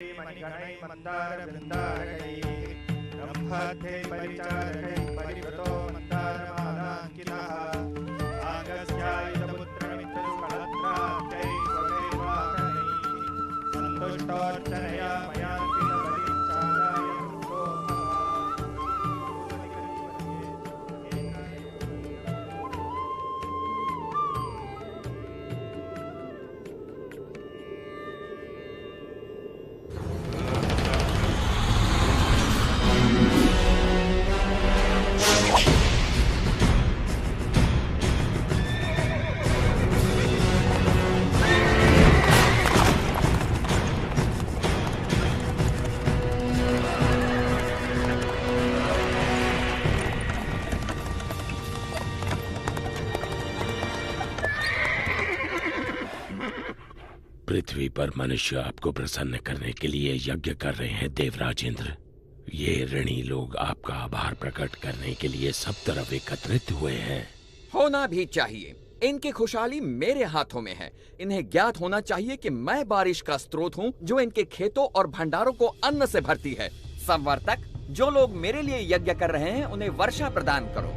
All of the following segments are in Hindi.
मणिगणै मन्दारवृन्दारकैः ब्रह्मध्ये परिचारकैः परिवृतो मन्दारमालाङ्कितः आगस्यायुधपुत्रमित्रकळत्राब्दैः स्वदैवाकरैः सन्तुष्टोऽर्चनया मयाङ्कितबलिञ्चाराय कृतो पृथ्वी पर मनुष्य आपको प्रसन्न करने के लिए यज्ञ कर रहे हैं देवराज इंद्र। ये ऋणी लोग आपका आभार प्रकट करने के लिए सब तरफ एकत्रित हुए हैं। होना भी चाहिए। इनकी खुशहाली मेरे हाथों में है। इन्हें ज्ञात होना चाहिए कि मैं बारिश का स्रोत हूँ जो इनके खेतों और भंडारों को अन्न से भरती है। संवर्तक, जो लोग मेरे लिए यज्ञ कर रहे हैं उन्हें वर्षा प्रदान करो।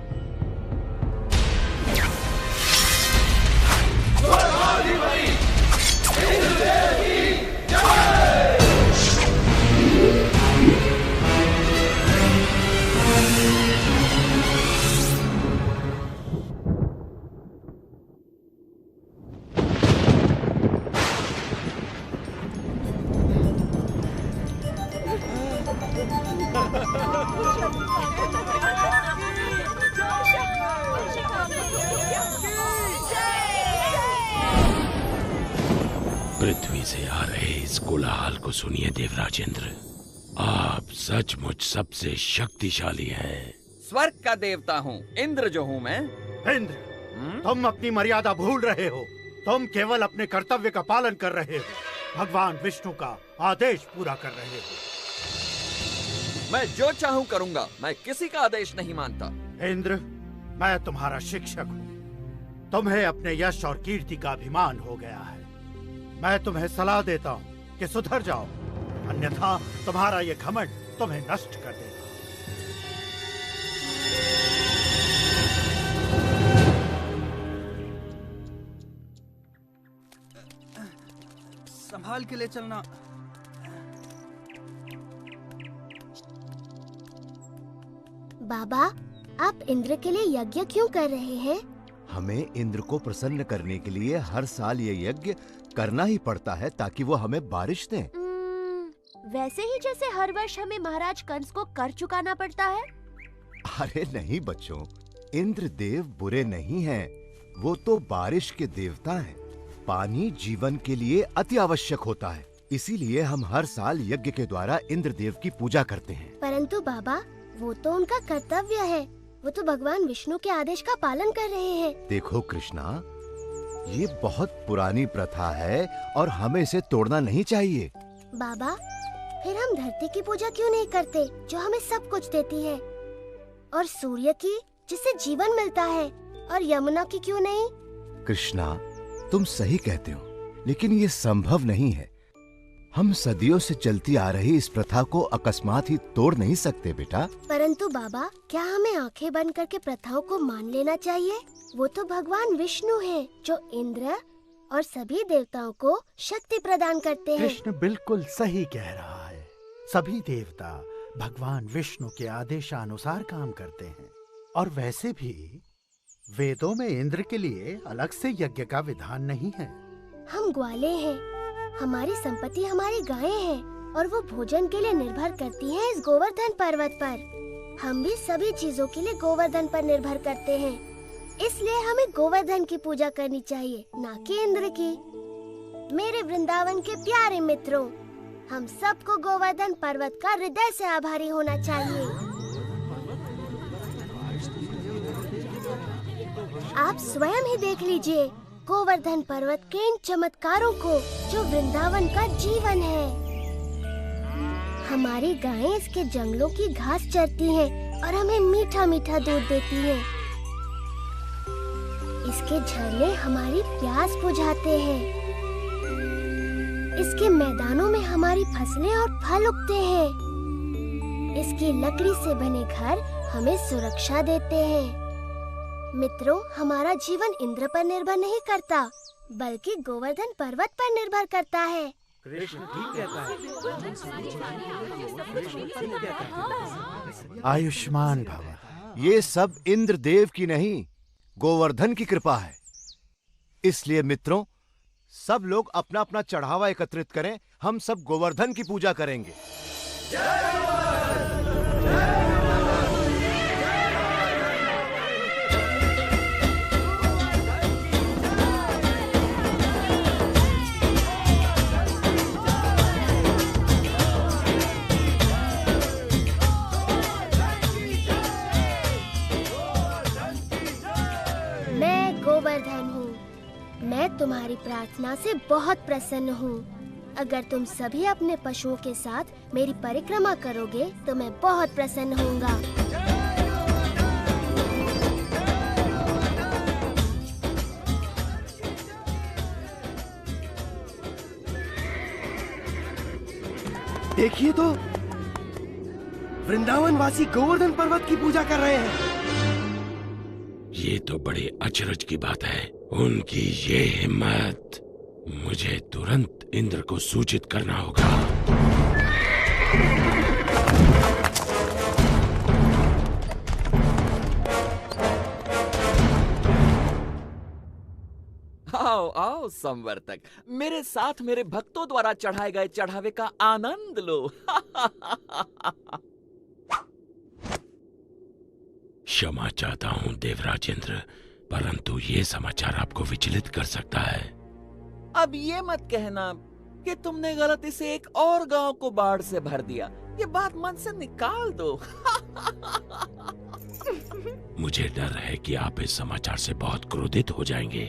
पृथ्वी से आ रहे इस कोलाहल को सुनिए देवराज इंद्र। आप सचमुच सबसे शक्तिशाली हैं। स्वर्ग का देवता हूँ, इंद्र जो हूँ मैं। इंद्र, तुम अपनी मर्यादा भूल रहे हो। तुम केवल अपने कर्तव्य का पालन कर रहे हो। भगवान विष्णु का आदेश पूरा कर रहे हो। मैं जो चाहूँ करूँगा। मैं किसी का आदेश नहीं मानता। इंद्र, मैं तुम्हारा शिक्षक हूँ। तुम्हें अपने यश और कीर्ति का अभिमान हो गया है। मैं तुम्हें सलाह देता हूँ कि सुधर जाओ, अन्यथा तुम्हारा ये घमंड तुम्हें नष्ट कर देगा। संभाल के ले चलना। बाबा, आप इंद्र के लिए यज्ञ क्यों कर रहे हैं? हमें इंद्र को प्रसन्न करने के लिए हर साल ये यज्ञ करना ही पड़ता है ताकि वो हमें बारिश दें। वैसे ही जैसे हर वर्ष हमें महाराज कंस को कर चुकाना पड़ता है। अरे नहीं बच्चों, इंद्र देव बुरे नहीं हैं। वो तो बारिश के देवता हैं। पानी जीवन के लिए अति आवश्यक होता है, इसीलिए हम हर साल यज्ञ के द्वारा इंद्र देव की पूजा करते हैं। परंतु बाबा, वो तो उनका कर्तव्य है। वो तो भगवान विष्णु के आदेश का पालन कर रहे हैं। देखो कृष्णा, ये बहुत पुरानी प्रथा है और हमें इसे तोड़ना नहीं चाहिए। बाबा, फिर हम धरती की पूजा क्यों नहीं करते जो हमें सब कुछ देती है, और सूर्य की जिससे जीवन मिलता है, और यमुना की क्यों नहीं? कृष्णा, तुम सही कहते हो, लेकिन ये संभव नहीं है। हम सदियों से चलती आ रही इस प्रथा को अकस्मात ही तोड़ नहीं सकते बेटा। परंतु बाबा, क्या हमें आंखें बंद करके प्रथाओं को मान लेना चाहिए? वो तो भगवान विष्णु हैं, जो इंद्र और सभी देवताओं को शक्ति प्रदान करते हैं। कृष्ण बिल्कुल सही कह रहा है। सभी देवता भगवान विष्णु के आदेशानुसार काम करते हैं। और वैसे भी वेदों में इंद्र के लिए अलग से यज्ञ का विधान नहीं है। हम ग्वाले हैं। हमारी संपत्ति हमारी गायें हैं, और वो भोजन के लिए निर्भर करती हैं इस गोवर्धन पर्वत पर। हम भी सभी चीजों के लिए गोवर्धन पर निर्भर करते हैं। इसलिए हमें गोवर्धन की पूजा करनी चाहिए, ना कि इंद्र की। मेरे वृंदावन के प्यारे मित्रों, हम सबको गोवर्धन पर्वत का हृदय से आभारी होना चाहिए। आप स्वयं ही देख लीजिए गोवर्धन पर्वत के इन चमत्कारों को, जो वृंदावन का जीवन है। हमारी गायें इसके जंगलों की घास चरती हैं और हमें मीठा मीठा दूध देती हैं। इसके झरने हमारी प्यास बुझाते हैं। इसके मैदानों में हमारी फसलें और फल उगते हैं। इसकी लकड़ी से बने घर हमें सुरक्षा देते हैं। मित्रों, हमारा जीवन इंद्र पर निर्भर नहीं करता, बल्कि गोवर्धन पर्वत पर निर्भर करता है। कृष्ण ठीक कहता है। आयुष्मान भव। ये सब इंद्रदेव की नहीं, गोवर्धन की कृपा है। इसलिए मित्रों, सब लोग अपना अपना चढ़ावा एकत्रित करें। हम सब गोवर्धन की पूजा करेंगे। मैं गोवर्धन हूँ। मैं तुम्हारी प्रार्थना से बहुत प्रसन्न हूँ। अगर तुम सभी अपने पशुओं के साथ मेरी परिक्रमा करोगे तो मैं बहुत प्रसन्न होऊंगा। देखिए तो, वृंदावन वासी गोवर्धन पर्वत की पूजा कर रहे हैं। ये तो बड़े अचरज की बात है। उनकी ये हिम्मत! मुझे तुरंत इंद्र को सूचित करना होगा। आओ आओ संवर्तक, मेरे साथ मेरे भक्तों द्वारा चढ़ाए गए चढ़ावे का आनंद लो। क्षमा चाहता हूँ देवराजेंद्र, परंतु ये समाचार आपको विचलित कर सकता है। अब ये मत कहना कि तुमने गलती से एक और गांव को बाढ़ से भर दिया। ये बात मन से निकाल दो। मुझे डर है कि आप इस समाचार से बहुत क्रोधित हो जाएंगे।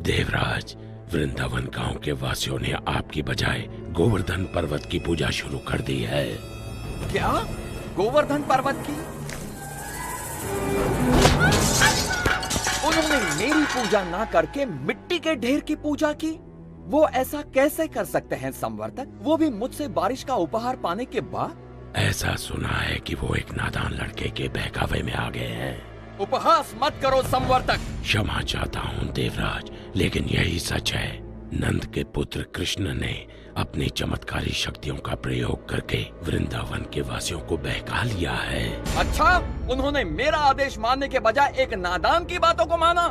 देवराज, वृंदावन गांव के वासियों ने आपकी बजाय गोवर्धन पर्वत की पूजा शुरू कर दी है। क्या? गोवर्धन पर्वत की? उन्होंने मेरी पूजा ना करके मिट्टी के ढेर की पूजा की। वो ऐसा कैसे कर सकते हैं संवर्तक, वो भी मुझसे बारिश का उपहार पाने के बाद? ऐसा सुना है कि वो एक नादान लड़के के बहकावे में आ गए हैं। उपहास मत करो संवर्तक। क्षमा चाहता हूँ देवराज, लेकिन यही सच है। नंद के पुत्र कृष्ण ने अपनी चमत्कारी शक्तियों का प्रयोग करके वृंदावन के वासियों को बहका लिया है। अच्छा, उन्होंने मेरा आदेश मानने के बजाय एक नादान की बातों को माना।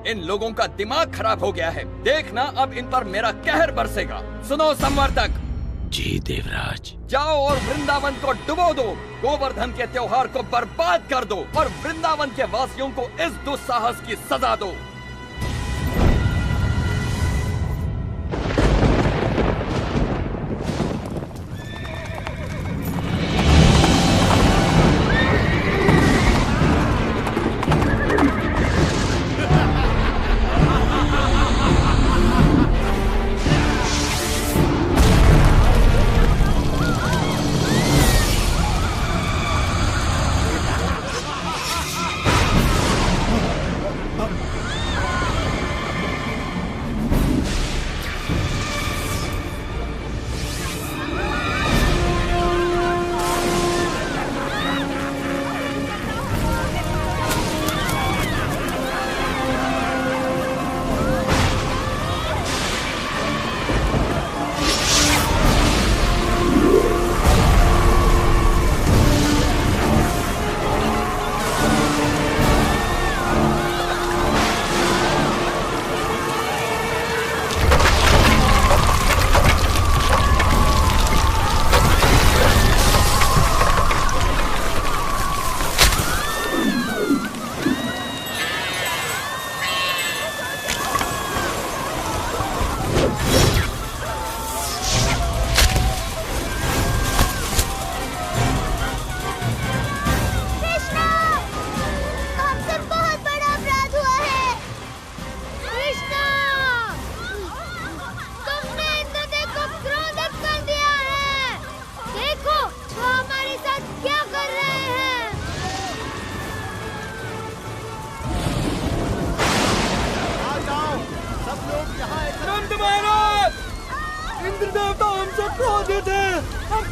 इन लोगों का दिमाग खराब हो गया है। देखना अब इन पर मेरा कहर बरसेगा। सुनो संवर्तक। जी देवराज। जाओ और वृंदावन को डुबो दो, गोवर्धन के त्योहार को बर्बाद कर दो और वृंदावन के वासियों को इस दुस्साहस की सजा दो।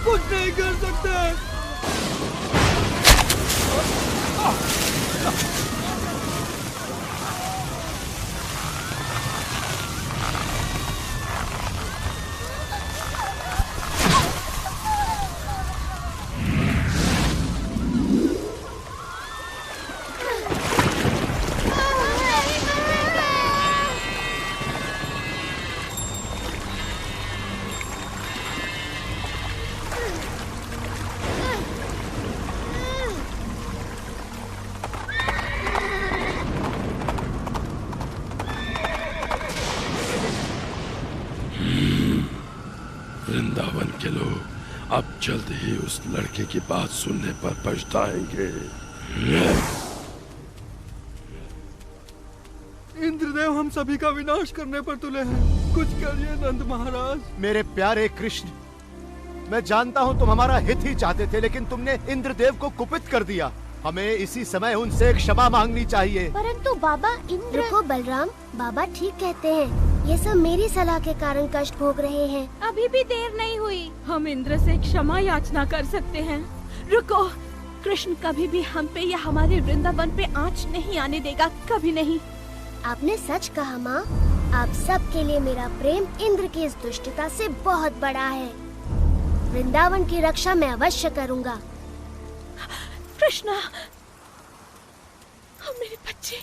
कुछ नहीं कर सकते। वृंदावन के लोग अब जल्द ही उस लड़के की बात सुनने पर पछताएंगे। इंद्रदेव हम सभी का विनाश करने पर तुले हैं, कुछ करिए नंद महाराज। मेरे प्यारे कृष्ण, मैं जानता हूँ तुम हमारा हित ही चाहते थे, लेकिन तुमने इंद्रदेव को कुपित कर दिया। हमें इसी समय उनसे क्षमा मांगनी चाहिए। परंतु बाबा इंद्र। रुको बलराम, बाबा ठीक कहते हैं। ये सब मेरी सलाह के कारण कष्ट भोग रहे हैं। अभी भी देर नहीं हुई, हम इंद्र से क्षमा याचना कर सकते हैं। रुको, कृष्ण कभी भी हम पे या हमारे वृंदावन पे आँच नहीं आने देगा, कभी नहीं। आपने सच कहा माँ। आप सब के लिए मेरा प्रेम इंद्र की इस दुष्टता से बहुत बड़ा है। वृंदावन की रक्षा मैं अवश्य करूँगा। कृष्णा, मेरे बच्चे।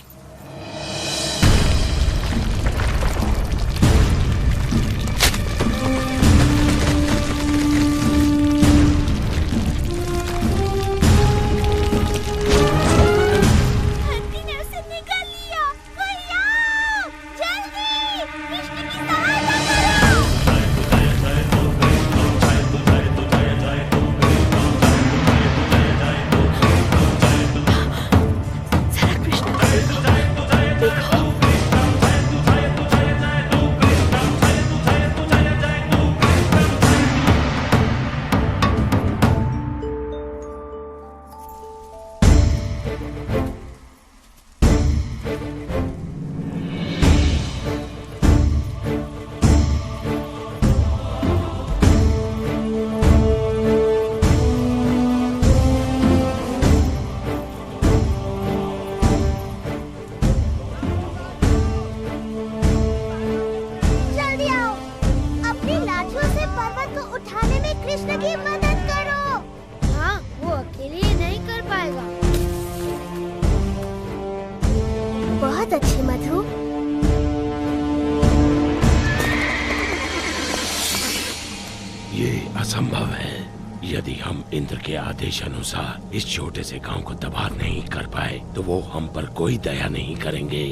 असंभव है। यदि हम इंद्र के आदेश अनुसार इस छोटे से गांव को तबाह नहीं कर पाए तो वो हम पर कोई दया नहीं करेंगे।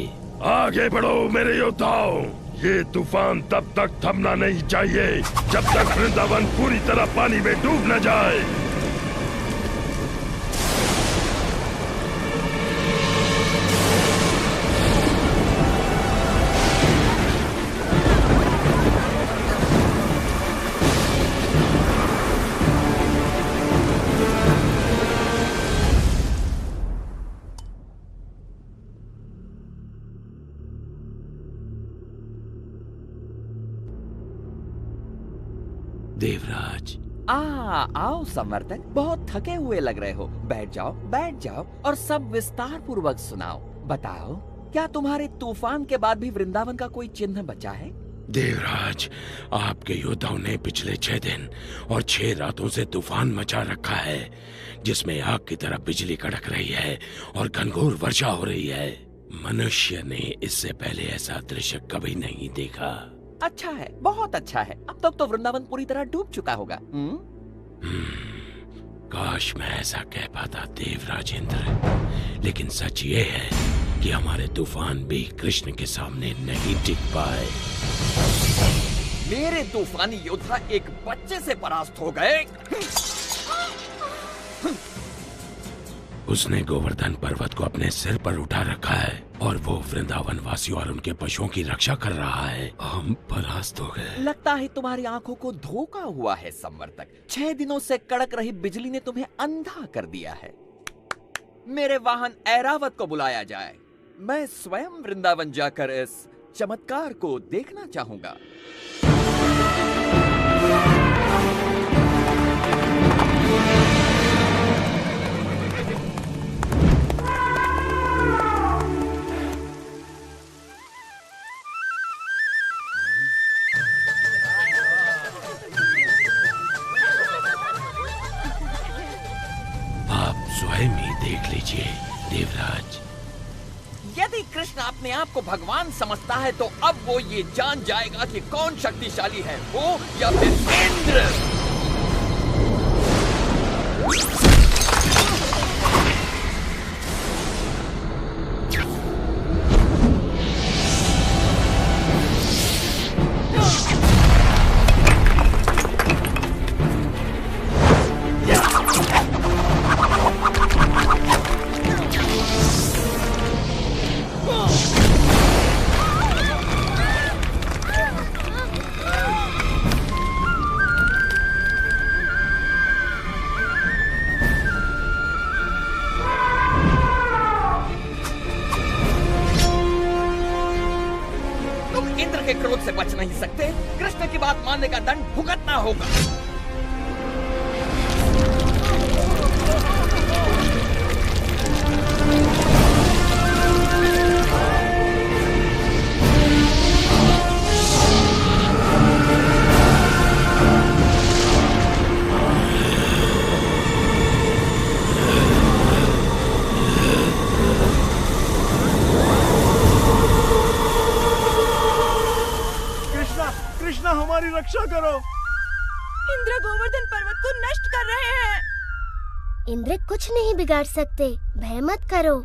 आगे बढ़ो मेरे योद्धाओं, ये तूफान तब तक थमना नहीं चाहिए जब तक वृंदावन पूरी तरह पानी में डूब न जाए। देवराज, आओ संवर्तक, बहुत थके हुए लग रहे हो। बैठ जाओ और सब विस्तार पूर्वक सुनाओ। बताओ, क्या तुम्हारे तूफान के बाद भी वृंदावन का कोई चिन्ह बचा है? देवराज, आपके योद्धाओं ने पिछले 6 दिन और 6 रातों से तूफान मचा रखा है, जिसमें आग की तरह बिजली कड़क रही है और घनघोर वर्षा हो रही है। मनुष्य ने इससे पहले ऐसा दृश्य कभी नहीं देखा। अच्छा है, बहुत अच्छा है। अब तक तो वृंदावन पूरी तरह डूब चुका होगा। काश मैं ऐसा कह पाता देवराज इंद्र, लेकिन सच ये है कि हमारे तूफान भी कृष्ण के सामने नहीं टिक पाए। मेरे तूफानी योद्धा एक बच्चे से परास्त हो गए। उसने गोवर्धन पर्वत को अपने सिर पर उठा रखा है और वो वृंदावन वासियों और उनके पशुओं की रक्षा कर रहा है। हम परास्त हो गए। लगता है तुम्हारी आंखों को धोखा हुआ है संवर्तक। 6 दिनों से कड़क रही बिजली ने तुम्हें अंधा कर दिया है। मेरे वाहन ऐरावत को बुलाया जाए। मैं स्वयं वृंदावन जाकर इस चमत्कार को देखना चाहूंगा। स्वयं ही देख लीजिए देवराज। यदि कृष्ण अपने आप को भगवान समझता है तो अब वो ये जान जाएगा कि कौन शक्तिशाली है, वो या फिर इंद्र। इंद्र के क्रोध से बच नहीं सकते, कृष्ण की बात मानने का दंड भुगतना होगा। कृष्णा हमारी रक्षा करो। इंद्र गोवर्धन पर्वत को नष्ट कर रहे हैं। इंद्र कुछ नहीं बिगाड़ सकते, भय मत करो।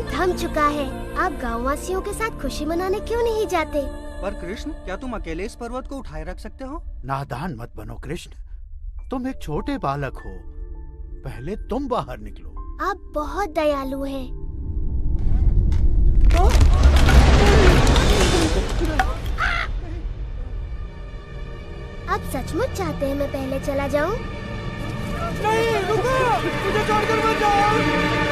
थम चुका है। आप गांववासियों के साथ खुशी मनाने क्यों नहीं जाते? पर कृष्ण, क्या तुम अकेले इस पर्वत को उठाए रख सकते हो? नादान मत बनो कृष्ण, तुम एक छोटे बालक हो, पहले तुम बाहर निकलो। आप बहुत दयालु हैं। आप सचमुच चाहते हैं मैं पहले चला जाऊं? नहीं, रुको, मुझे छोड़कर मत जाओ।